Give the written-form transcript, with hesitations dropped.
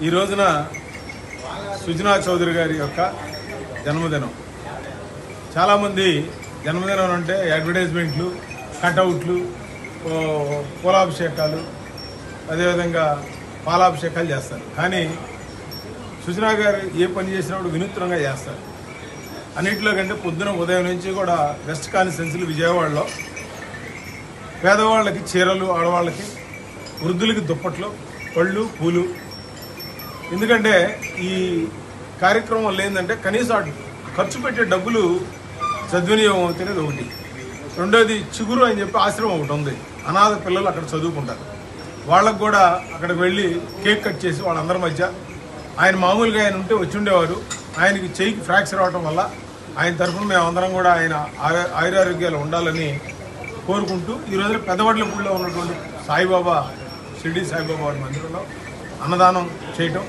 ఈ రోజున సుజనా చౌదరి గారి యొక్క జన్మదినం. చాలామంది జన్మదినం అంటే అడ్వర్టైజ్మెంట్లు, కటౌట్లు, పూలాభిషేకాలు, అదేవిధంగా పాలాభిషేకాలు చేస్తారు. కానీ సుజనా గారు ఏ పని చేసినప్పుడు వినూత్నంగా చేస్తారు. అన్నింటిలో కంటే పొద్దున ఉదయం నుంచి కూడా వెస్ట్ కాన్స్టిట్యున్సీ విజయవాడలో పేదవాళ్ళకి చీరలు, ఆడవాళ్ళకి, వృద్ధులకి దుప్పట్లు, పళ్ళు, పూలు. ఎందుకంటే ఈ కార్యక్రమం వల్ల ఏంటంటే కనీసం ఖర్చు పెట్టే డబ్బులు సద్వినియోగం అవుతున్నది ఒకటి. రెండోది చిగురు అని చెప్పి ఆశ్రమం ఒకటి ఉంది. అనాథ పిల్లలు అక్కడ చదువుకుంటారు. వాళ్ళకు కూడా అక్కడికి వెళ్ళి కేక్ కట్ చేసి వాళ్ళందరి మధ్య ఆయన మామూలుగా ఆయన ఉంటే వచ్చి ఉండేవారు. ఆయనకి చెయ్యికి ఫ్రాక్చర్ అవడం వల్ల ఆయన తరఫున మేమందరం కూడా ఆయన ఆయురారోగ్యాలు ఉండాలని కోరుకుంటూ ఈ రోజున పెద్దవడ్లపూడిలో ఉన్నటువంటి సాయిబాబా, షిరిడి సాయిబాబా వారి మందిరంలో అన్నదానం చేయటం